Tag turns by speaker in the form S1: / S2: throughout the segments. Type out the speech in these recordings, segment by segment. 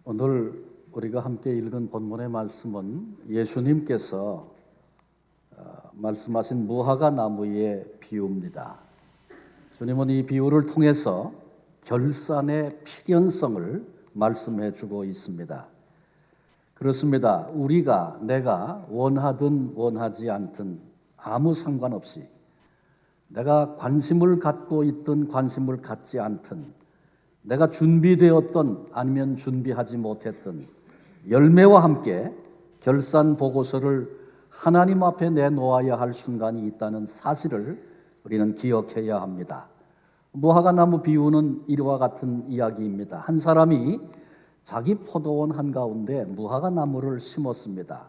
S1: 오늘 우리가 함께 읽은 본문의 말씀은 예수님께서 말씀하신 무화과 나무의 비유입니다. 주님은 이 비유를 통해서 결산의 필연성을 말씀해 주고 있습니다. 그렇습니다. 내가 원하든 원하지 않든 아무 상관없이 내가 관심을 갖고 있든 관심을 갖지 않든 내가 준비되었든 아니면 준비하지 못했든 열매와 함께 결산 보고서를 하나님 앞에 내놓아야 할 순간이 있다는 사실을 우리는 기억해야 합니다. 무화과 나무 비유는 이와 같은 이야기입니다. 한 사람이 자기 포도원 한가운데 무화과 나무를 심었습니다.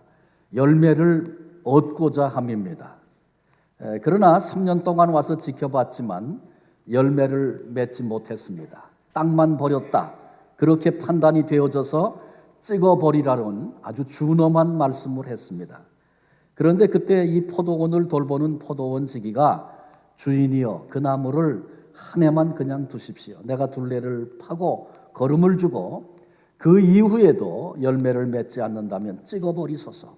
S1: 열매를 얻고자 함입니다. 그러나 3년 동안 와서 지켜봤지만 열매를 맺지 못했습니다. 땅만 버렸다. 그렇게 판단이 되어져서 찍어버리라는 아주 준엄한 말씀을 했습니다. 그런데 그때 이 포도원을 돌보는 포도원 지기가 주인이여 그 나무를 한 해만 그냥 두십시오. 내가 둘레를 파고 거름을 주고 그 이후에도 열매를 맺지 않는다면 찍어버리소서.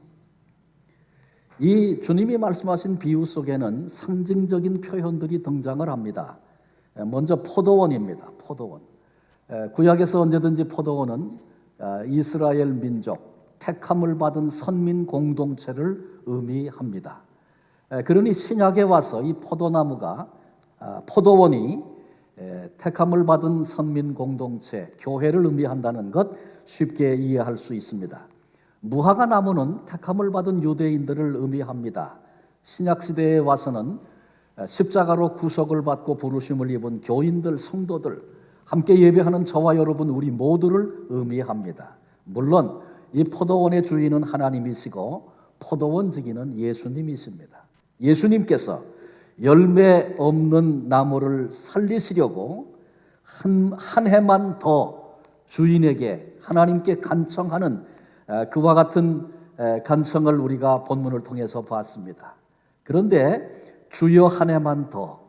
S1: 이 주님이 말씀하신 비유 속에는 상징적인 표현들이 등장을 합니다. 먼저 포도원입니다. 포도원. 구약에서 언제든지 포도원은 이스라엘 민족, 택함을 받은 선민 공동체를 의미합니다. 그러니 신약에 와서 이 포도원이 택함을 받은 선민 공동체, 교회를 의미한다는 것 쉽게 이해할 수 있습니다. 무화과 나무는 택함을 받은 유대인들을 의미합니다. 신약 시대에 와서는 십자가로 구속을 받고 부르심을 입은 교인들, 성도들, 함께 예배하는 저와 여러분 우리 모두를 의미합니다. 물론 이 포도원의 주인은 하나님이시고 포도원 지기는 예수님이십니다. 예수님께서 열매 없는 나무를 살리시려고 한 해만 더 주인에게 하나님께 간청하는 그와 같은 간청을 우리가 본문을 통해서 봤습니다. 그런데 주여 한 해만 더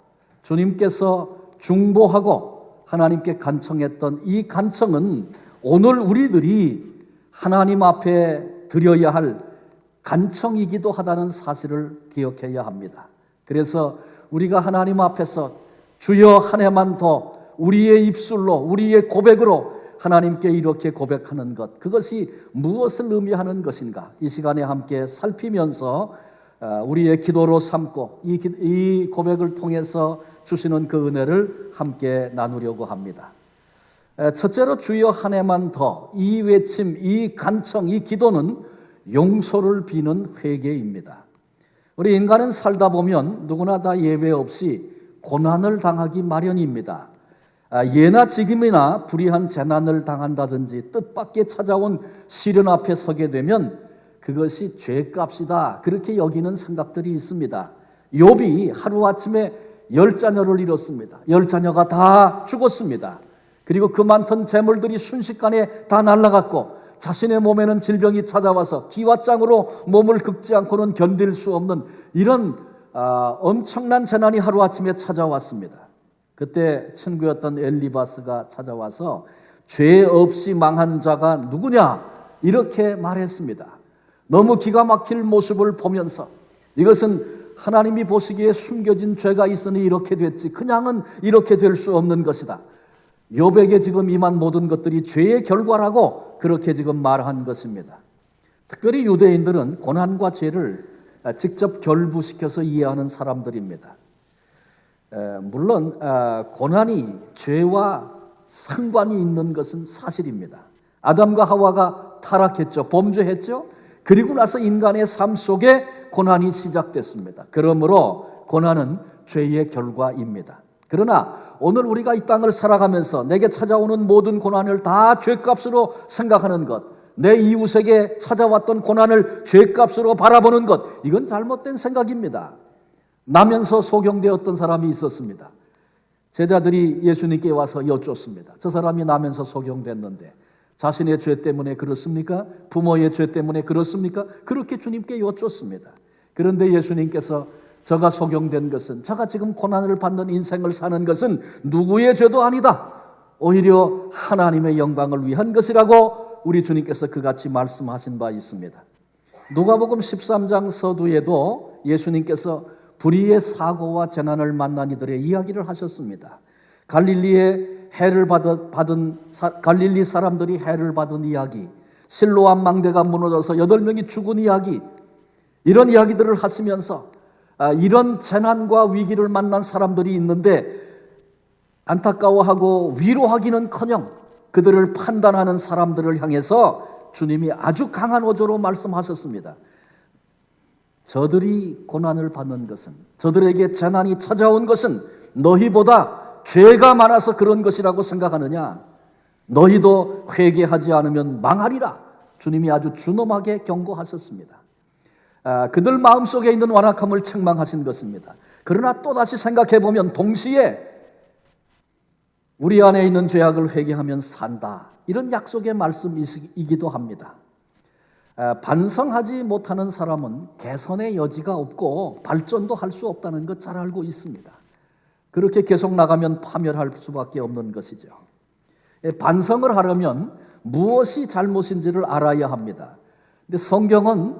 S1: 주님께서 중보하고 하나님께 간청했던 이 간청은 오늘 우리들이 하나님 앞에 드려야 할 간청이기도 하다는 사실을 기억해야 합니다. 그래서 우리가 하나님 앞에서 주여 한 해만 더 우리의 입술로 우리의 고백으로 하나님께 이렇게 고백하는 것, 그것이 무엇을 의미하는 것인가? 이 시간에 함께 살피면서 우리의 기도로 삼고 이 고백을 통해서 주시는 그 은혜를 함께 나누려고 합니다. 첫째로 주여 한 해만 더, 이 외침, 이 간청, 이 기도는 용서를 비는 회개입니다. 우리 인간은 살다 보면 누구나 다 예외 없이 고난을 당하기 마련입니다. 예나 지금이나 불의한 재난을 당한다든지 뜻밖의 찾아온 시련 앞에 서게 되면 그것이 죄값이다, 그렇게 여기는 생각들이 있습니다. 욥이 하루아침에 10자녀를 잃었습니다. 10자녀가 다 죽었습니다. 그리고 그 많던 재물들이 순식간에 다 날아갔고 자신의 몸에는 질병이 찾아와서 기와장으로 몸을 긁지 않고는 견딜 수 없는 이런 엄청난 재난이 하루아침에 찾아왔습니다. 그때 친구였던 엘리바스가 찾아와서 죄 없이 망한 자가 누구냐 이렇게 말했습니다. 너무 기가 막힐 모습을 보면서 이것은 하나님이 보시기에 숨겨진 죄가 있으니 이렇게 됐지 그냥은 이렇게 될 수 없는 것이다. 욥에게 지금 임한 모든 것들이 죄의 결과라고 그렇게 지금 말한 것입니다. 특별히 유대인들은 고난과 죄를 직접 결부시켜서 이해하는 사람들입니다. 물론 고난이 죄와 상관이 있는 것은 사실입니다. 아담과 하와가 타락했죠. 범죄했죠. 그리고 나서 인간의 삶 속에 고난이 시작됐습니다. 그러므로 고난은 죄의 결과입니다. 그러나 오늘 우리가 이 땅을 살아가면서 내게 찾아오는 모든 고난을 다 죄값으로 생각하는 것, 내 이웃에게 찾아왔던 고난을 죄값으로 바라보는 것, 이건 잘못된 생각입니다. 나면서 소경되었던 사람이 있었습니다. 제자들이 예수님께 와서 여쭙습니다. 저 사람이 나면서 소경됐는데 자신의 죄 때문에 그렇습니까? 부모의 죄 때문에 그렇습니까? 그렇게 주님께 여쭙습니다. 그런데 예수님께서 저가 소경된 것은, 저가 지금 고난을 받는 인생을 사는 것은 누구의 죄도 아니다. 오히려 하나님의 영광을 위한 것이라고 우리 주님께서 그같이 말씀하신 바 있습니다. 누가복음 13장 서두에도 예수님께서 불의의 사고와 재난을 만난 이들의 이야기를 하셨습니다. 갈릴리 사람들이 해를 받은 이야기, 실로암 망대가 무너져서 8명이 죽은 이야기, 이런 이야기들을 하시면서 이런 재난과 위기를 만난 사람들이 있는데 안타까워하고 위로하기는커녕 그들을 판단하는 사람들을 향해서 주님이 아주 강한 어조로 말씀하셨습니다. 저들이 고난을 받는 것은, 저들에게 재난이 찾아온 것은 너희보다 죄가 많아서 그런 것이라고 생각하느냐? 너희도 회개하지 않으면 망하리라. 주님이 아주 준엄하게 경고하셨습니다. 그들 마음속에 있는 완악함을 책망하신 것입니다. 그러나 또다시 생각해보면 동시에 우리 안에 있는 죄악을 회개하면 산다, 이런 약속의 말씀이기도 합니다. 반성하지 못하는 사람은 개선의 여지가 없고 발전도 할 수 없다는 것 잘 알고 있습니다. 그렇게 계속 나가면 파멸할 수밖에 없는 것이죠. 반성을 하려면 무엇이 잘못인지를 알아야 합니다. 근데 성경은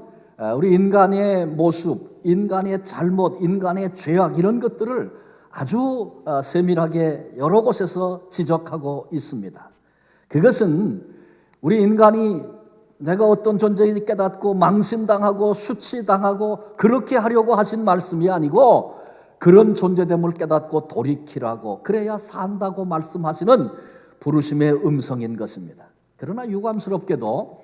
S1: 우리 인간의 모습, 인간의 잘못, 인간의 죄악, 이런 것들을 아주 세밀하게 여러 곳에서 지적하고 있습니다. 그것은 우리 인간이 내가 어떤 존재인지 깨닫고 망신당하고 수치당하고 그렇게 하려고 하신 말씀이 아니고, 그런 존재됨을 깨닫고 돌이키라고, 그래야 산다고 말씀하시는 부르심의 음성인 것입니다. 그러나 유감스럽게도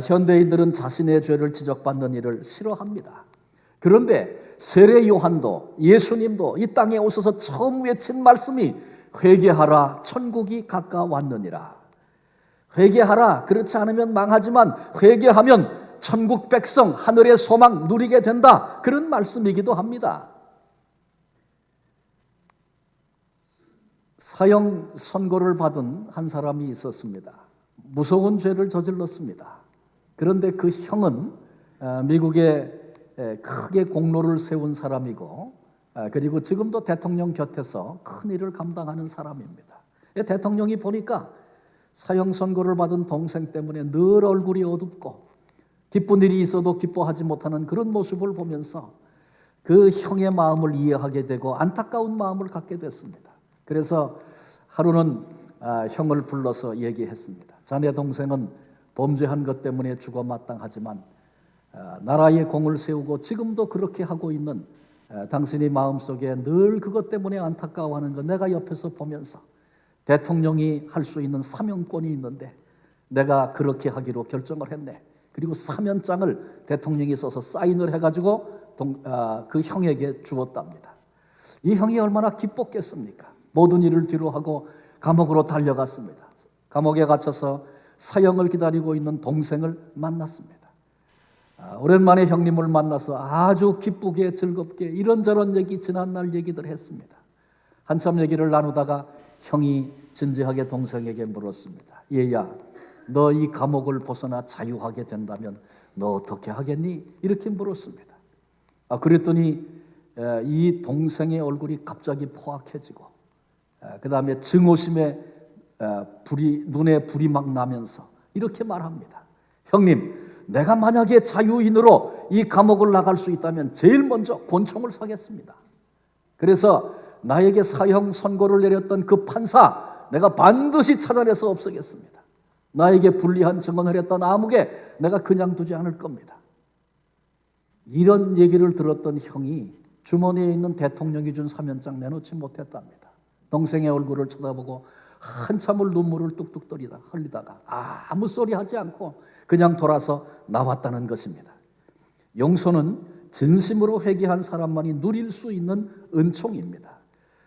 S1: 현대인들은 자신의 죄를 지적받는 일을 싫어합니다. 그런데 세례 요한도 예수님도 이 땅에 오셔서 처음 외친 말씀이 회개하라, 천국이 가까웠느니라. 회개하라, 그렇지 않으면 망하지만 회개하면 천국 백성, 하늘의 소망 누리게 된다, 그런 말씀이기도 합니다. 사형 선고를 받은 한 사람이 있었습니다. 무서운 죄를 저질렀습니다. 그런데 그 형은 미국에 크게 공로를 세운 사람이고, 그리고 지금도 대통령 곁에서 큰 일을 감당하는 사람입니다. 대통령이 보니까 사형 선고를 받은 동생 때문에 늘 얼굴이 어둡고 기쁜 일이 있어도 기뻐하지 못하는 그런 모습을 보면서 그 형의 마음을 이해하게 되고 안타까운 마음을 갖게 됐습니다. 그래서 하루는 형을 불러서 얘기했습니다. 자네 동생은 범죄한 것 때문에 죽어 마땅하지만 나라의 공을 세우고 지금도 그렇게 하고 있는 당신이 마음속에 늘 그것 때문에 안타까워하는 것 내가 옆에서 보면서 대통령이 할 수 있는 사면권이 있는데 내가 그렇게 하기로 결정을 했네. 그리고 사면장을 대통령이 써서 사인을 해가지고 그 형에게 주었답니다. 이 형이 얼마나 기뻤겠습니까? 모든 일을 뒤로하고 감옥으로 달려갔습니다. 감옥에 갇혀서 사형을 기다리고 있는 동생을 만났습니다. 오랜만에 형님을 만나서 아주 기쁘게 즐겁게 이런저런 얘기, 지난날 얘기들 했습니다. 한참 얘기를 나누다가 형이 진지하게 동생에게 물었습니다. 얘야, 너 이 감옥을 벗어나 자유하게 된다면 너 어떻게 하겠니? 이렇게 물었습니다. 그랬더니 이 동생의 얼굴이 갑자기 포악해지고 그 다음에 증오심에 눈에 불이 막 나면서 이렇게 말합니다. 형님, 내가 만약에 자유인으로 이 감옥을 나갈 수 있다면 제일 먼저 권총을 사겠습니다. 그래서 나에게 사형 선고를 내렸던 그 판사 내가 반드시 찾아내서 없애겠습니다. 나에게 불리한 증언을 했던 아무개 내가 그냥 두지 않을 겁니다. 이런 얘기를 들었던 형이 주머니에 있는 대통령이 준 사면장 내놓지 못했답니다. 동생의 얼굴을 쳐다보고 한참을 눈물을 뚝뚝 흘리다가 아무 소리 하지 않고 그냥 돌아서 나왔다는 것입니다. 용서는 진심으로 회개한 사람만이 누릴 수 있는 은총입니다.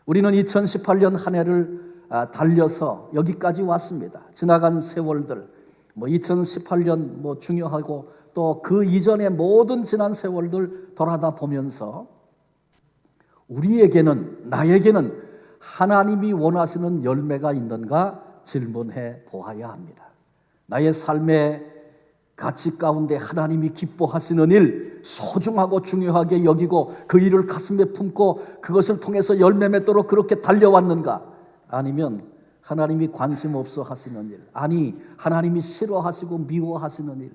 S1: 우리는 2018년 한 해를 달려서 여기까지 왔습니다. 지나간 세월들, 2018년 중요하고 또 그 이전의 모든 지난 세월들 돌아다 보면서 우리에게는, 나에게는 하나님이 원하시는 열매가 있는가 질문해 보아야 합니다. 나의 삶의 가치 가운데 하나님이 기뻐하시는 일, 소중하고 중요하게 여기고 그 일을 가슴에 품고 그것을 통해서 열매 맺도록 그렇게 달려왔는가? 아니면 하나님이 관심 없어 하시는 일, 아니 하나님이 싫어하시고 미워하시는 일,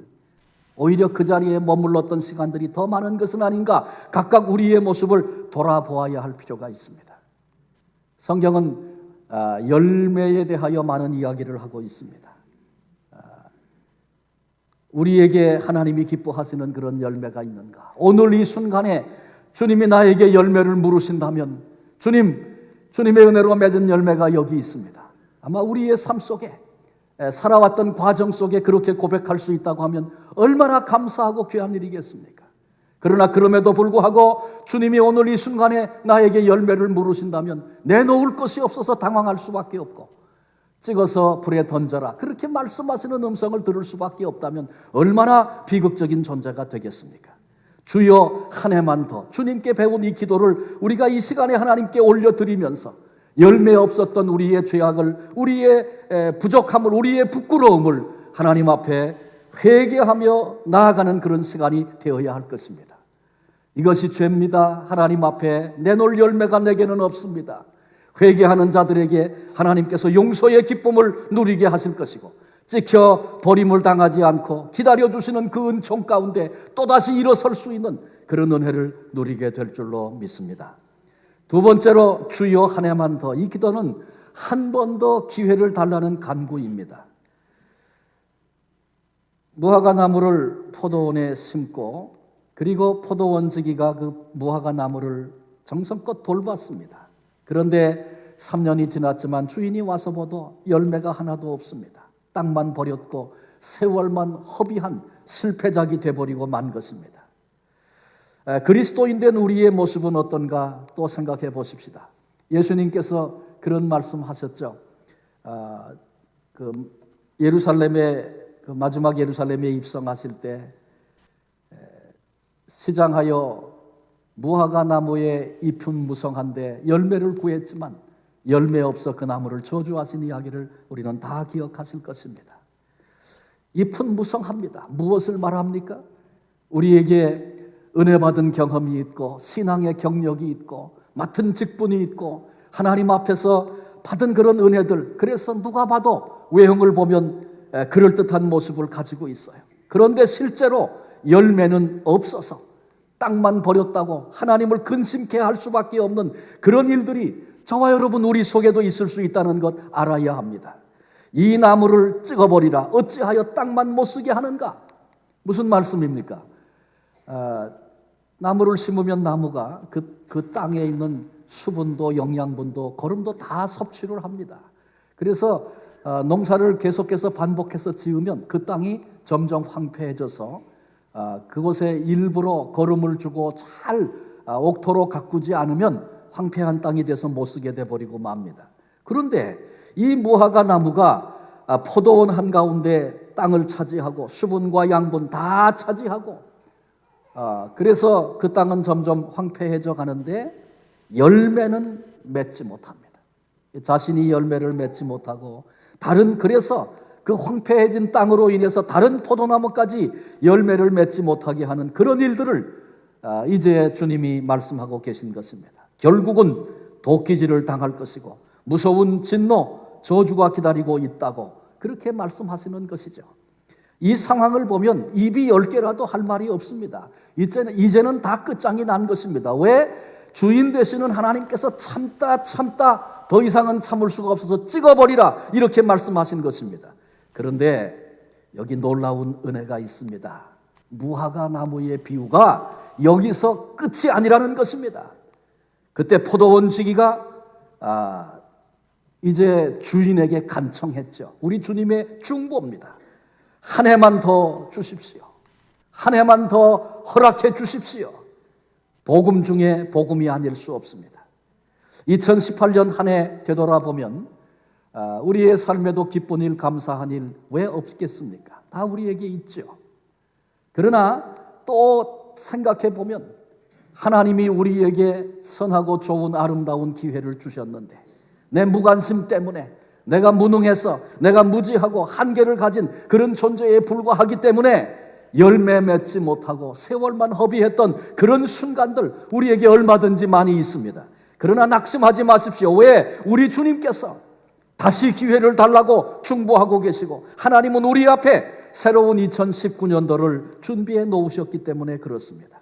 S1: 오히려 그 자리에 머물렀던 시간들이 더 많은 것은 아닌가, 각각 우리의 모습을 돌아보아야 할 필요가 있습니다. 성경은 열매에 대하여 많은 이야기를 하고 있습니다. 우리에게 하나님이 기뻐하시는 그런 열매가 있는가? 오늘 이 순간에 주님이 나에게 열매를 물으신다면 주님의 은혜로 맺은 열매가 여기 있습니다. 아마 우리의 삶 속에 살아왔던 과정 속에 그렇게 고백할 수 있다고 하면 얼마나 감사하고 귀한 일이겠습니까? 그러나 그럼에도 불구하고 주님이 오늘 이 순간에 나에게 열매를 물으신다면 내놓을 것이 없어서 당황할 수밖에 없고, 찍어서 불에 던져라, 그렇게 말씀하시는 음성을 들을 수밖에 없다면 얼마나 비극적인 존재가 되겠습니까? 주여 한 해만 더, 주님께 배운 이 기도를 우리가 이 시간에 하나님께 올려드리면서 열매 없었던 우리의 죄악을, 우리의 부족함을, 우리의 부끄러움을 하나님 앞에 회개하며 나아가는 그런 시간이 되어야 할 것입니다. 이것이 죄입니다. 하나님 앞에 내놓을 열매가 내게는 없습니다. 회개하는 자들에게 하나님께서 용서의 기쁨을 누리게 하실 것이고, 찍혀 버림을 당하지 않고 기다려주시는 그 은총 가운데 또다시 일어설 수 있는 그런 은혜를 누리게 될 줄로 믿습니다. 두 번째로 주여 한 해만 더, 이 기도는 한 번 더 기회를 달라는 간구입니다. 무화과 나무를 포도원에 심고 그리고 포도원 지기가 그 무화과 나무를 정성껏 돌봤습니다. 그런데 3년이 지났지만 주인이 와서 봐도 열매가 하나도 없습니다. 땅만 버렸고 세월만 허비한 실패작이 돼버리고 만 것입니다. 그리스도인 된 우리의 모습은 어떤가 또 생각해 보십시다. 예수님께서 그런 말씀하셨죠. 마지막 예루살렘에 입성하실 때 시장하여 무화과 나무에 잎은 무성한데 열매를 구했지만 열매 없어 그 나무를 저주하신 이야기를 우리는 다 기억하실 것입니다. 잎은 무성합니다. 무엇을 말합니까? 우리에게 은혜 받은 경험이 있고 신앙의 경력이 있고 맡은 직분이 있고 하나님 앞에서 받은 그런 은혜들, 그래서 누가 봐도 외형을 보면 그럴듯한 모습을 가지고 있어요. 그런데 실제로 열매는 없어서 땅만 버렸다고 하나님을 근심케 할 수밖에 없는 그런 일들이 저와 여러분 우리 속에도 있을 수 있다는 것 알아야 합니다. 이 나무를 찍어버리라, 어찌하여 땅만 못 쓰게 하는가? 무슨 말씀입니까? 나무를 심으면 나무가 그 땅에 있는 수분도 영양분도 거름도 다 섭취를 합니다. 그래서 농사를 계속해서 반복해서 지으면 그 땅이 점점 황폐해져서 그곳에 일부러 거름을 주고 잘 옥토로 가꾸지 않으면 황폐한 땅이 돼서 못 쓰게 돼버리고 맙니다. 그런데 이 무화과 나무가 포도원 한가운데 땅을 차지하고 수분과 양분 다 차지하고 그래서 그 땅은 점점 황폐해져 가는데 열매는 맺지 못합니다. 자신이 열매를 맺지 못하고 그래서 그 황폐해진 땅으로 인해서 다른 포도나무까지 열매를 맺지 못하게 하는 그런 일들을 이제 주님이 말씀하고 계신 것입니다. 결국은 도끼질을 당할 것이고 무서운 진노, 저주가 기다리고 있다고 그렇게 말씀하시는 것이죠. 이 상황을 보면 입이 10개라도 할 말이 없습니다. 이제는 다 끝장이 난 것입니다. 왜? 주인 되시는 하나님께서 참다 더 이상은 참을 수가 없어서 찍어버리라 이렇게 말씀하신 것입니다. 그런데 여기 놀라운 은혜가 있습니다. 무화과 나무의 비유가 여기서 끝이 아니라는 것입니다. 그때 포도원 지기가 이제 주인에게 간청했죠. 우리 주님의 중보입니다. 한 해만 더 주십시오. 한 해만 더 허락해 주십시오. 복음 중에 복음이 아닐 수 없습니다. 2018년 한 해 되돌아보면 우리의 삶에도 기쁜 일, 감사한 일 왜 없겠습니까? 다 우리에게 있죠. 그러나 또 생각해 보면 하나님이 우리에게 선하고 좋은 아름다운 기회를 주셨는데 내 무관심 때문에 내가 무능해서 내가 무지하고 한계를 가진 그런 존재에 불과하기 때문에 열매 맺지 못하고 세월만 허비했던 그런 순간들 우리에게 얼마든지 많이 있습니다. 그러나 낙심하지 마십시오. 왜? 우리 주님께서 다시 기회를 달라고 중보하고 계시고 하나님은 우리 앞에 새로운 2019년도를 준비해 놓으셨기 때문에 그렇습니다.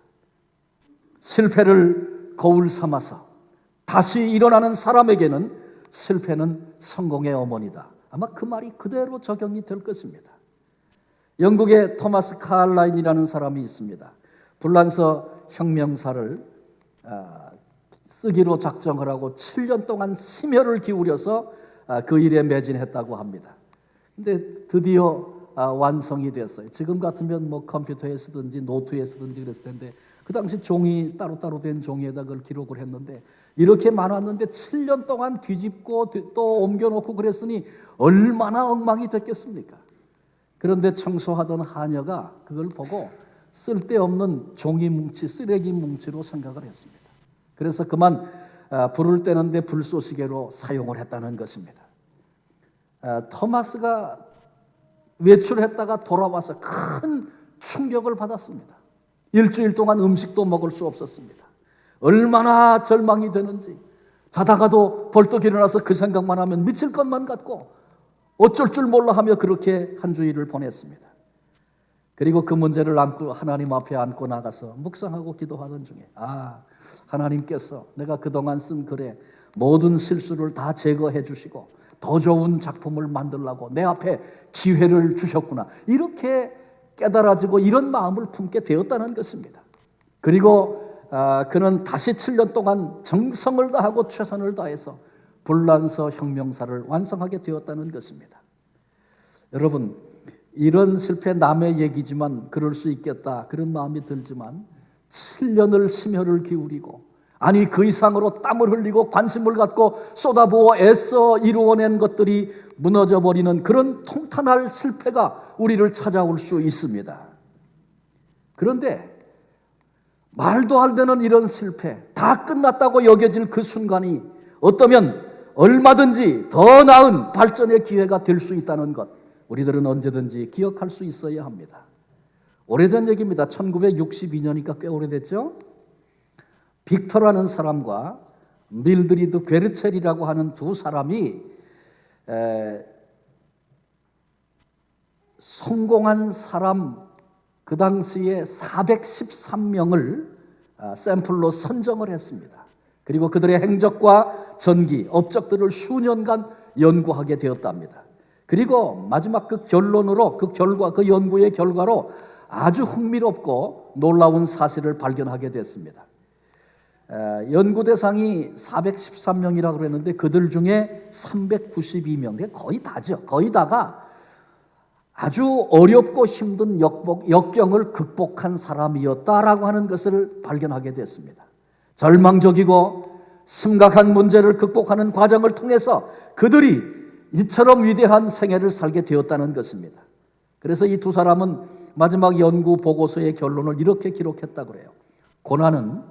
S1: 실패를 거울 삼아서 다시 일어나는 사람에게는 실패는 성공의 어머니다. 아마 그 말이 그대로 적용이 될 것입니다. 영국의 토마스 칼라인이라는 사람이 있습니다. 불란서 혁명사를 쓰기로 작정을 하고 7년 동안 심혈을 기울여서 그 일에 매진했다고 합니다. 근데 드디어 완성이 됐어요. 지금 같으면 뭐 컴퓨터에 쓰든지 노트에 쓰든지 그랬을 텐데 그 당시 종이 따로따로 된 종이에다 그걸 기록을 했는데 이렇게 많았는데 7년 동안 뒤집고 또 옮겨놓고 그랬으니 얼마나 엉망이 됐겠습니까? 그런데 청소하던 하녀가 그걸 보고 쓸데없는 종이 뭉치, 쓰레기 뭉치로 생각을 했습니다. 그래서 그만 불을 떼는데 불쏘시개로 사용을 했다는 것입니다. 토마스가 외출했다가 돌아와서 큰 충격을 받았습니다. 일주일 동안 음식도 먹을 수 없었습니다. 얼마나 절망이 되는지 자다가도 벌떡 일어나서 그 생각만 하면 미칠 것만 같고 어쩔 줄 몰라 하며 그렇게 한 주일을 보냈습니다. 그리고 그 문제를 안고 하나님 앞에 안고 나가서 묵상하고 기도하던 중에 하나님께서 내가 그동안 쓴 글에 모든 실수를 다 제거해 주시고 더 좋은 작품을 만들려고 내 앞에 기회를 주셨구나. 이렇게 깨달아지고 이런 마음을 품게 되었다는 것입니다. 그리고 그는 다시 7년 동안 정성을 다하고 최선을 다해서 불란서 혁명사를 완성하게 되었다는 것입니다. 여러분, 이런 실패 남의 얘기지만 그럴 수 있겠다 그런 마음이 들지만 7년을 심혈을 기울이고 아니 그 이상으로 땀을 흘리고 관심을 갖고 쏟아부어 애써 이루어낸 것들이 무너져버리는 그런 통탄할 실패가 우리를 찾아올 수 있습니다. 그런데 말도 안 되는 이런 실패, 다 끝났다고 여겨질 그 순간이 어떠면 얼마든지 더 나은 발전의 기회가 될 수 있다는 것, 우리들은 언제든지 기억할 수 있어야 합니다. 오래전 얘기입니다. 1962년이니까 꽤 오래됐죠. 빅터라는 사람과 밀드리드 괴르첼이라고 하는 두 사람이 성공한 사람 그 당시에 413명을 샘플로 선정을 했습니다. 그리고 그들의 행적과 전기, 업적들을 수년간 연구하게 되었답니다. 그리고 마지막 그 결론으로 그 연구의 결과로 아주 흥미롭고 놀라운 사실을 발견하게 됐습니다. 연구 대상이 413명이라고 그랬는데 그들 중에 392명, 거의 다죠. 거의 다가 아주 어렵고 힘든 역경을 극복한 사람이었다라고 하는 것을 발견하게 됐습니다. 절망적이고 심각한 문제를 극복하는 과정을 통해서 그들이 이처럼 위대한 생애를 살게 되었다는 것입니다. 그래서 이 두 사람은 마지막 연구 보고서의 결론을 이렇게 기록했다고 그래요. 고난은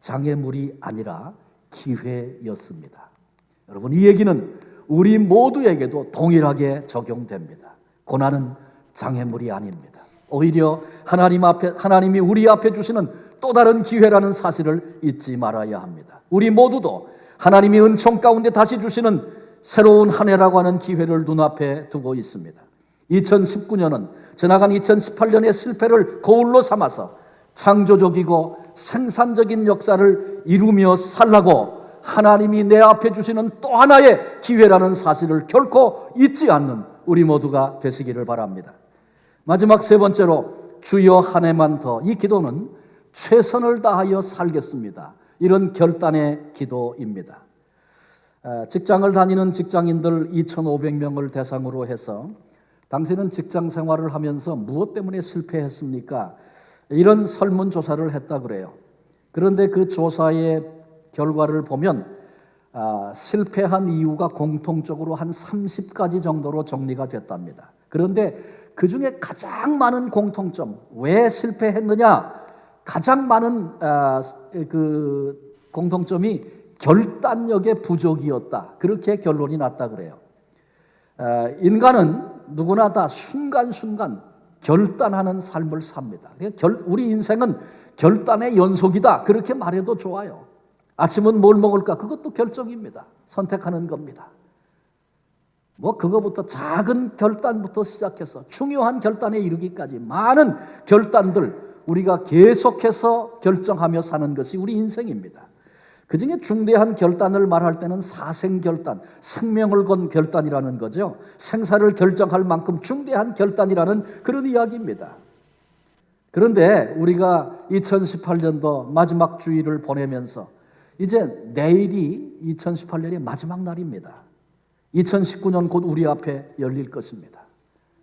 S1: 장애물이 아니라 기회였습니다. 여러분, 이 얘기는 우리 모두에게도 동일하게 적용됩니다. 고난은 장애물이 아닙니다. 오히려 하나님이 우리 앞에 주시는 또 다른 기회라는 사실을 잊지 말아야 합니다. 우리 모두도 하나님이 은총 가운데 다시 주시는 새로운 한 해라고 하는 기회를 눈앞에 두고 있습니다. 2019년은 지나간 2018년의 실패를 거울로 삼아서 창조적이고 생산적인 역사를 이루며 살라고 하나님이 내 앞에 주시는 또 하나의 기회라는 사실을 결코 잊지 않는 우리 모두가 되시기를 바랍니다. 마지막 세 번째로 주여 한 해만 더, 이 기도는 최선을 다하여 살겠습니다. 이런 결단의 기도입니다. 직장을 다니는 직장인들 2,500명을 대상으로 해서 당신은 직장 생활을 하면서 무엇 때문에 실패했습니까? 이런 설문조사를 했다 그래요. 그런데 그 조사의 결과를 보면 실패한 이유가 공통적으로 한 30가지 정도로 정리가 됐답니다. 그런데 그 중에 가장 많은 공통점, 왜 실패했느냐? 가장 많은 그 공통점이 결단력의 부족이었다. 그렇게 결론이 났다 그래요. 인간은 누구나 다 순간순간 결단하는 삶을 삽니다. 우리 인생은 결단의 연속이다. 그렇게 말해도 좋아요. 아침은 뭘 먹을까? 그것도 결정입니다. 선택하는 겁니다. 그거부터 작은 결단부터 시작해서 중요한 결단에 이르기까지 많은 결단들 우리가 계속해서 결정하며 사는 것이 우리 인생입니다. 그중에 중대한 결단을 말할 때는 사생결단, 생명을 건 결단이라는 거죠. 생사를 결정할 만큼 중대한 결단이라는 그런 이야기입니다. 그런데 우리가 2018년도 마지막 주일을 보내면서 이제 내일이 2018년의 마지막 날입니다. 2019년 곧 우리 앞에 열릴 것입니다.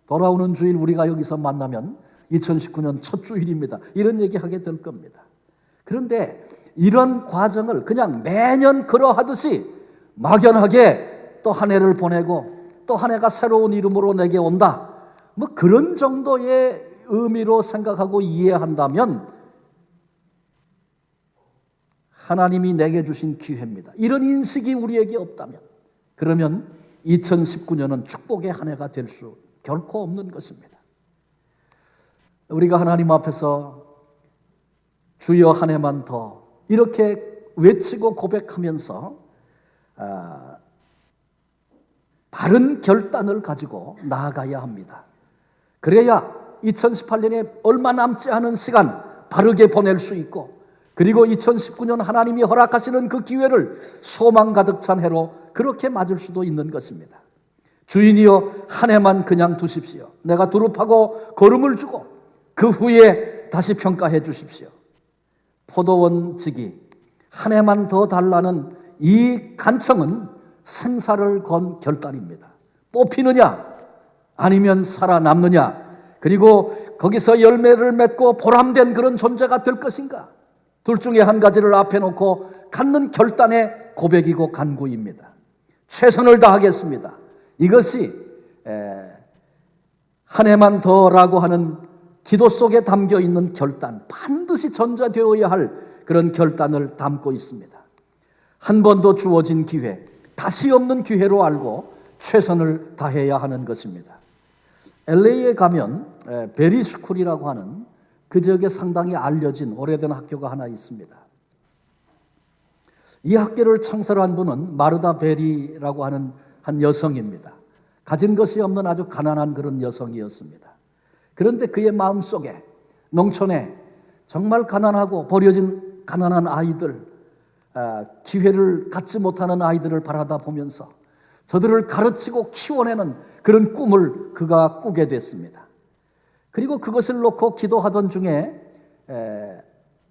S1: 돌아오는 주일 우리가 여기서 만나면 2019년 첫 주일입니다. 이런 얘기하게 될 겁니다. 그런데 이런 과정을 그냥 매년 그러하듯이 막연하게 또 한 해를 보내고 또 한 해가 새로운 이름으로 내게 온다, 그런 정도의 의미로 생각하고 이해한다면 하나님이 내게 주신 기회입니다. 이런 인식이 우리에게 없다면 그러면 2019년은 축복의 한 해가 될 수 결코 없는 것입니다. 우리가 하나님 앞에서 주여 한 해만 더 이렇게 외치고 고백하면서 바른 결단을 가지고 나아가야 합니다. 그래야 2018년에 얼마 남지 않은 시간 바르게 보낼 수 있고, 그리고 2019년 하나님이 허락하시는 그 기회를 소망 가득 찬 해로 그렇게 맞을 수도 있는 것입니다. 주인이여 한 해만 그냥 두십시오. 내가 두릅하고 걸음을 주고 그 후에 다시 평가해 주십시오. 포도원 지기 한 해만 더 달라는 이 간청은 생사를 건 결단입니다. 뽑히느냐 아니면 살아남느냐, 그리고 거기서 열매를 맺고 보람된 그런 존재가 될 것인가, 둘 중에 한 가지를 앞에 놓고 갖는 결단의 고백이고 간구입니다. 최선을 다하겠습니다. 이것이 한 해만 더라고 하는 기도 속에 담겨 있는 결단, 반드시 전자되어야 할 그런 결단을 담고 있습니다. 한 번 더 주어진 기회, 다시 없는 기회로 알고 최선을 다해야 하는 것입니다. LA에 가면 베리스쿨이라고 하는 그 지역에 상당히 알려진 오래된 학교가 하나 있습니다. 이 학교를 창설한 분은 마르다 베리라고 하는 한 여성입니다. 가진 것이 없는 아주 가난한 그런 여성이었습니다. 그런데 그의 마음속에 농촌에 정말 가난하고 버려진 가난한 아이들, 기회를 갖지 못하는 아이들을 바라다 보면서 저들을 가르치고 키워내는 그런 꿈을 그가 꾸게 됐습니다. 그리고 그것을 놓고 기도하던 중에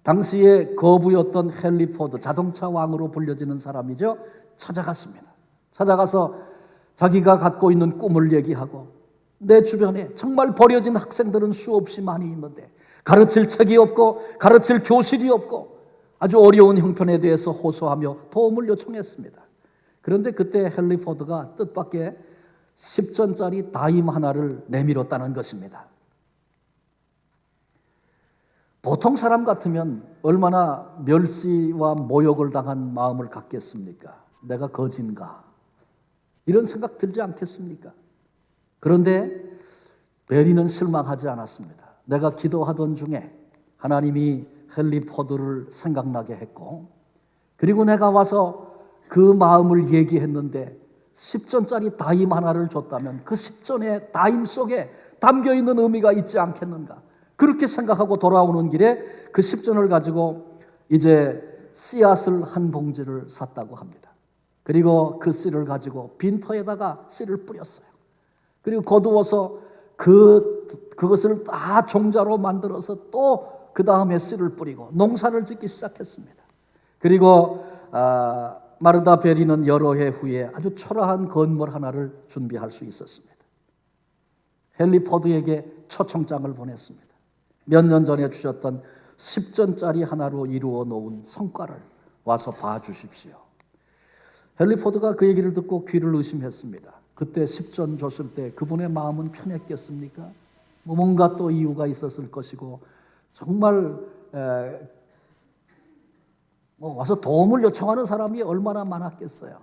S1: 당시의 거부였던 헨리 포드, 자동차 왕으로 불려지는 사람이죠, 찾아갔습니다. 찾아가서 자기가 갖고 있는 꿈을 얘기하고, 내 주변에 정말 버려진 학생들은 수없이 많이 있는데 가르칠 책이 없고 가르칠 교실이 없고 아주 어려운 형편에 대해서 호소하며 도움을 요청했습니다. 그런데 그때 헨리 포드가 뜻밖의 10전짜리 다임 하나를 내밀었다는 것입니다. 보통 사람 같으면 얼마나 멸시와 모욕을 당한 마음을 갖겠습니까? 내가 거진가? 이런 생각 들지 않겠습니까? 그런데 베리는 실망하지 않았습니다. 내가 기도하던 중에 하나님이 헨리 포드를 생각나게 했고, 그리고 내가 와서 그 마음을 얘기했는데 10전짜리 다임 하나를 줬다면 그 10전의 다임 속에 담겨있는 의미가 있지 않겠는가, 그렇게 생각하고 돌아오는 길에 그 10전을 가지고 이제 씨앗을 한 봉지를 샀다고 합니다. 그리고 그 씨를 가지고 빈터에다가 씨를 뿌렸어요. 그리고 거두어서 그것을 다 종자로 만들어서 또 그 다음에 씨를 뿌리고 농사를 짓기 시작했습니다. 그리고 마르다 베리는 여러 해 후에 아주 초라한 건물 하나를 준비할 수 있었습니다. 헨리 포드에게 초청장을 보냈습니다. 몇 년 전에 주셨던 10전짜리 하나로 이루어 놓은 성과를 와서 봐주십시오. 헨리 포드가 그 얘기를 듣고 귀를 의심했습니다. 그때 10전 줬을 때 그분의 마음은 편했겠습니까? 뭔가 또 이유가 있었을 것이고, 정말 와서 도움을 요청하는 사람이 얼마나 많았겠어요.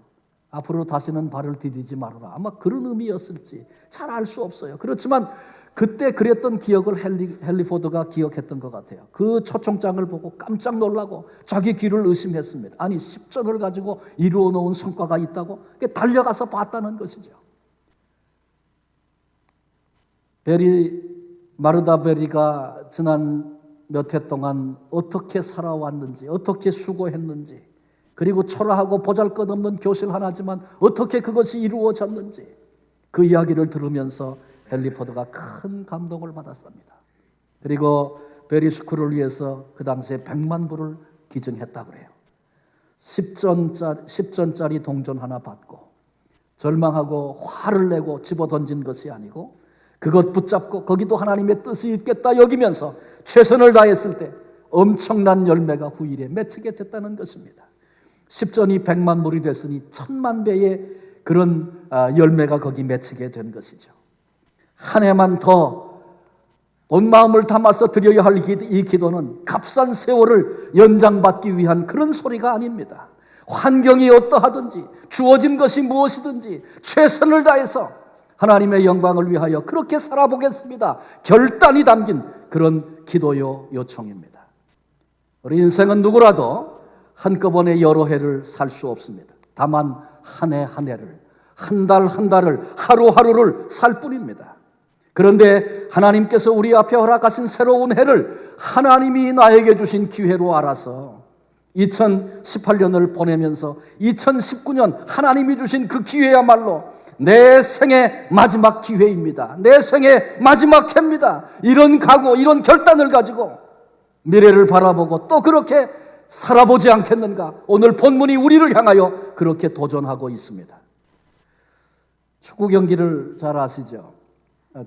S1: 앞으로 다시는 발을 디디지 말아라, 아마 그런 의미였을지 잘 알 수 없어요. 그렇지만 그때 그랬던 기억을 헨리 포드가 기억했던 것 같아요. 그 초청장을 보고 깜짝 놀라고 자기 귀를 의심했습니다. 아니 10전을 가지고 이루어 놓은 성과가 있다고? 달려가서 봤다는 것이죠. 마르다 베리가 지난 몇 해 동안 어떻게 살아왔는지, 어떻게 수고했는지, 그리고 초라하고 보잘것없는 교실 하나지만 어떻게 그것이 이루어졌는지 그 이야기를 들으면서 헨리 포드가 큰 감동을 받았습니다. 그리고 베리 스쿨을 위해서 그 당시에 100만 불을 기증했다고 그래요. 10전짜리 동전 하나 받고 절망하고 화를 내고 집어던진 것이 아니고 그것 붙잡고 거기도 하나님의 뜻이 있겠다 여기면서 최선을 다했을 때 엄청난 열매가 후일에 맺히게 됐다는 것입니다. 10전이 100만 불이 됐으니 1000만 배의 그런 열매가 거기 맺히게 된 것이죠. 한 해만 더 온 마음을 담아서 드려야 할 이 기도는 값싼 세월을 연장받기 위한 그런 소리가 아닙니다. 환경이 어떠하든지 주어진 것이 무엇이든지 최선을 다해서 하나님의 영광을 위하여 그렇게 살아보겠습니다. 결단이 담긴 그런 기도요 요청입니다. 우리 인생은 누구라도 한꺼번에 여러 해를 살 수 없습니다. 다만 한 해 한 해를, 한 달 한 달을, 하루하루를 살 뿐입니다. 그런데 하나님께서 우리 앞에 허락하신 새로운 해를 하나님이 나에게 주신 기회로 알아서 2018년을 보내면서 2019년 하나님이 주신 그 기회야말로 내 생의 마지막 기회입니다. 내 생의 마지막 해입니다. 이런 각오, 이런 결단을 가지고 미래를 바라보고 또 그렇게 살아보지 않겠는가? 오늘 본문이 우리를 향하여 그렇게 도전하고 있습니다. 축구 경기를 잘 아시죠?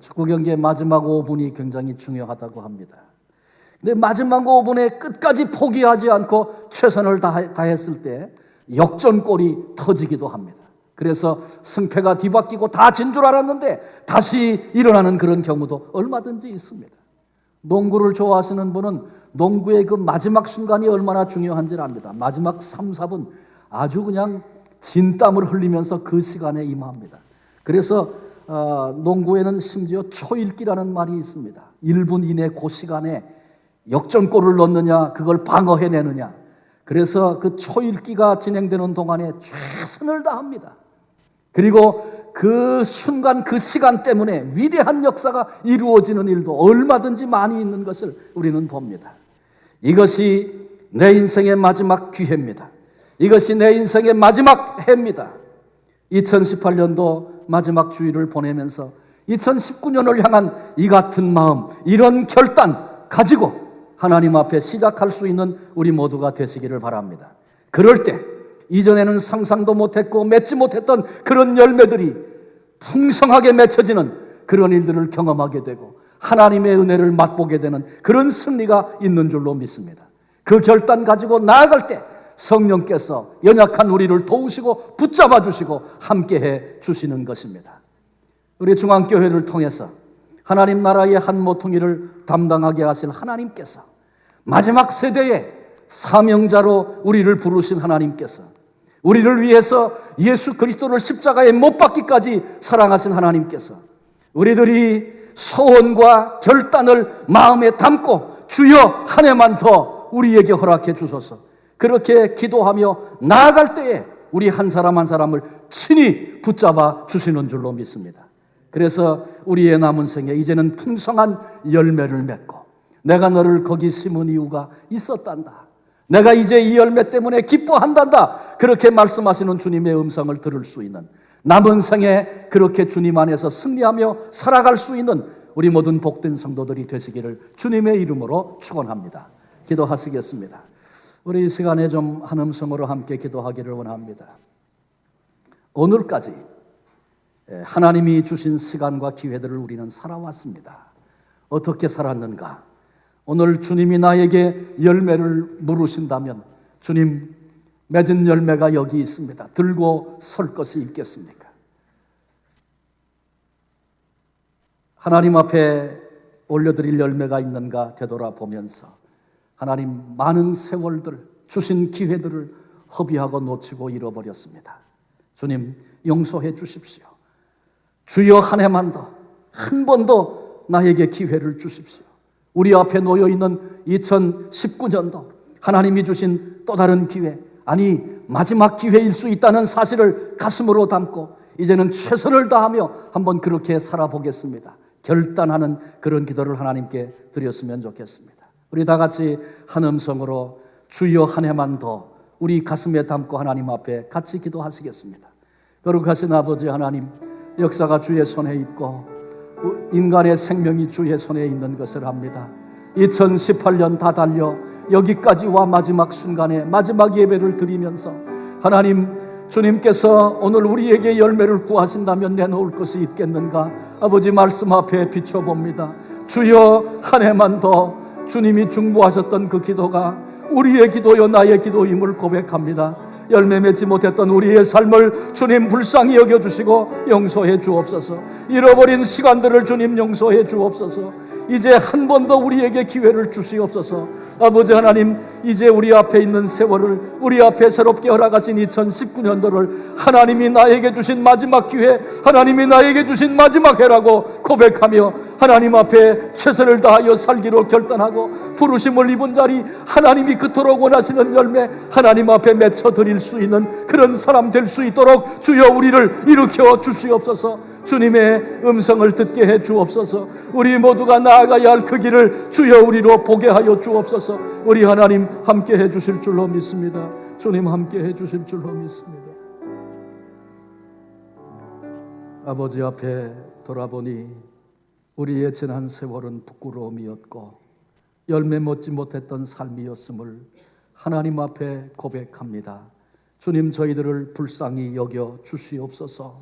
S1: 축구 경기의 마지막 5분이 굉장히 중요하다고 합니다. 근데 마지막 5분에 끝까지 포기하지 않고 최선을 다했을 때 역전골이 터지기도 합니다. 그래서 승패가 뒤바뀌고 다 진 줄 알았는데 다시 일어나는 그런 경우도 얼마든지 있습니다. 농구를 좋아하시는 분은 농구의 그 마지막 순간이 얼마나 중요한지를 압니다. 마지막 3, 4분 아주 그냥 진땀을 흘리면서 그 시간에 임합니다. 그래서 농구에는 심지어 초읽기라는 말이 있습니다. 1분 이내 그 시간에 역전골을 넣느냐 그걸 방어해내느냐. 그래서 그 초읽기가 진행되는 동안에 최선을 다합니다. 그리고 그 순간 그 시간 때문에 위대한 역사가 이루어지는 일도 얼마든지 많이 있는 것을 우리는 봅니다. 이것이 내 인생의 마지막 기회입니다. 이것이 내 인생의 마지막 해입니다. 2018년도 마지막 주일을 보내면서 2019년을 향한 이 같은 마음, 이런 결단 가지고 하나님 앞에 시작할 수 있는 우리 모두가 되시기를 바랍니다. 그럴 때 이전에는 상상도 못했고 맺지 못했던 그런 열매들이 풍성하게 맺혀지는 그런 일들을 경험하게 되고 하나님의 은혜를 맛보게 되는 그런 승리가 있는 줄로 믿습니다. 그 결단 가지고 나아갈 때 성령께서 연약한 우리를 도우시고 붙잡아 주시고 함께해 주시는 것입니다. 우리 중앙교회를 통해서 하나님 나라의 한 모퉁이를 담당하게 하실 하나님께서 마지막 세대의 사명자로 우리를 부르신 하나님께서 우리를 위해서 예수 그리스도를 십자가에 못 박기까지 사랑하신 하나님께서 우리들이 소원과 결단을 마음에 담고 주여 한 해만 더 우리에게 허락해 주소서. 그렇게 기도하며 나아갈 때에 우리 한 사람 한 사람을 친히 붙잡아 주시는 줄로 믿습니다. 그래서 우리의 남은 생에 이제는 풍성한 열매를 맺고 내가 너를 거기 심은 이유가 있었단다. 내가 이제 이 열매 때문에 기뻐한단다. 그렇게 말씀하시는 주님의 음성을 들을 수 있는 남은 생에 그렇게 주님 안에서 승리하며 살아갈 수 있는 우리 모든 복된 성도들이 되시기를 주님의 이름으로 축원합니다. 기도하시겠습니다. 우리 이 시간에 좀 한 음성으로 함께 기도하기를 원합니다. 오늘까지 하나님이 주신 시간과 기회들을 우리는 살아왔습니다. 어떻게 살았는가? 오늘 주님이 나에게 열매를 물으신다면 주님 맺은 열매가 여기 있습니다. 들고 설 것이 있겠습니까? 하나님 앞에 올려드릴 열매가 있는가 되돌아보면서 하나님 많은 세월들 주신 기회들을 허비하고 놓치고 잃어버렸습니다. 주님 용서해 주십시오. 주여 한 해만 더, 한 번 더 나에게 기회를 주십시오. 우리 앞에 놓여있는 2019년도 하나님이 주신 또 다른 기회, 아니 마지막 기회일 수 있다는 사실을 가슴으로 담고 이제는 최선을 다하며 한번 그렇게 살아보겠습니다. 결단하는 그런 기도를 하나님께 드렸으면 좋겠습니다. 우리 다 같이 한 음성으로 주여 한 해만 더 우리 가슴에 담고 하나님 앞에 같이 기도하시겠습니다. 거룩하신 아버지 하나님, 역사가 주의 손에 있고 인간의 생명이 주의 손에 있는 것을 압니다. 2018년 다 달려 여기까지 와 마지막 순간에 마지막 예배를 드리면서 하나님, 주님께서 오늘 우리에게 열매를 구하신다면 내놓을 것이 있겠는가? 아버지 말씀 앞에 비춰봅니다. 주여 한 해만 더 주님이 중보하셨던 그 기도가 우리의 기도요 나의 기도임을 고백합니다. 열매 맺지 못했던 우리의 삶을 주님 불쌍히 여겨주시고 용서해 주옵소서. 잃어버린 시간들을 주님 용서해 주옵소서. 이제 한 번 더 우리에게 기회를 주시옵소서. 아버지 하나님, 이제 우리 앞에 있는 세월을, 우리 앞에 새롭게 허락하신 2019년도를 하나님이 나에게 주신 마지막 기회, 하나님이 나에게 주신 마지막 해라고 고백하며 하나님 앞에 최선을 다하여 살기로 결단하고 부르심을 입은 자리, 하나님이 그토록 원하시는 열매 하나님 앞에 맺혀드릴 수 있는 그런 사람 될 수 있도록 주여 우리를 일으켜 주시옵소서. 주님의 음성을 듣게 해 주옵소서. 우리 모두가 나아가야 할 그 길을 주여 우리로 보게 하여 주옵소서. 우리 하나님 함께 해 주실 줄로 믿습니다. 주님 함께 해 주실 줄로 믿습니다. 아버지 앞에 돌아보니 우리의 지난 세월은 부끄러움이었고 열매 맺지 못했던 삶이었음을 하나님 앞에 고백합니다. 주님, 저희들을 불쌍히 여겨 주시옵소서.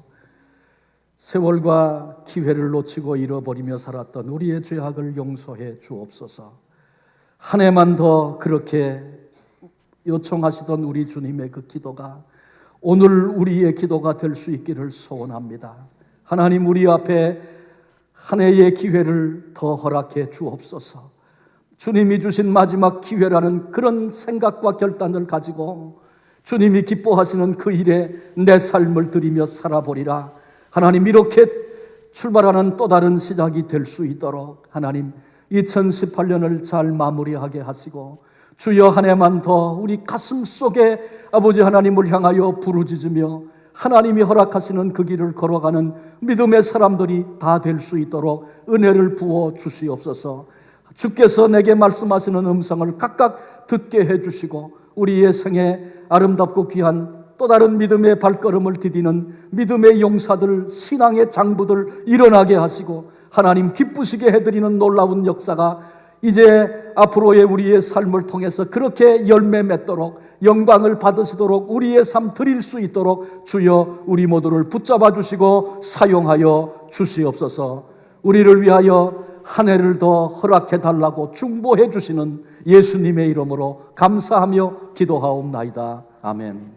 S1: 세월과 기회를 놓치고 잃어버리며 살았던 우리의 죄악을 용서해 주옵소서. 한 해만 더 그렇게 요청하시던 우리 주님의 그 기도가 오늘 우리의 기도가 될 수 있기를 소원합니다. 하나님, 우리 앞에 한 해의 기회를 더 허락해 주옵소서. 주님이 주신 마지막 기회라는 그런 생각과 결단을 가지고 주님이 기뻐하시는 그 일에 내 삶을 드리며 살아보리라. 하나님, 이렇게 출발하는 또 다른 시작이 될 수 있도록 하나님 2018년을 잘 마무리하게 하시고 주여 한 해만 더 우리 가슴 속에 아버지 하나님을 향하여 부르짖으며 하나님이 허락하시는 그 길을 걸어가는 믿음의 사람들이 다 될 수 있도록 은혜를 부어 주시옵소서. 주께서 내게 말씀하시는 음성을 각각 듣게 해주시고 우리의 생에 아름답고 귀한 또 다른 믿음의 발걸음을 디디는 믿음의 용사들, 신앙의 장부들 일어나게 하시고 하나님 기쁘시게 해드리는 놀라운 역사가 이제 앞으로의 우리의 삶을 통해서 그렇게 열매 맺도록 영광을 받으시도록 우리의 삶 드릴 수 있도록 주여 우리 모두를 붙잡아 주시고 사용하여 주시옵소서. 우리를 위하여 한 해를 더 허락해 달라고 중보해 주시는 예수님의 이름으로 감사하며 기도하옵나이다. 아멘.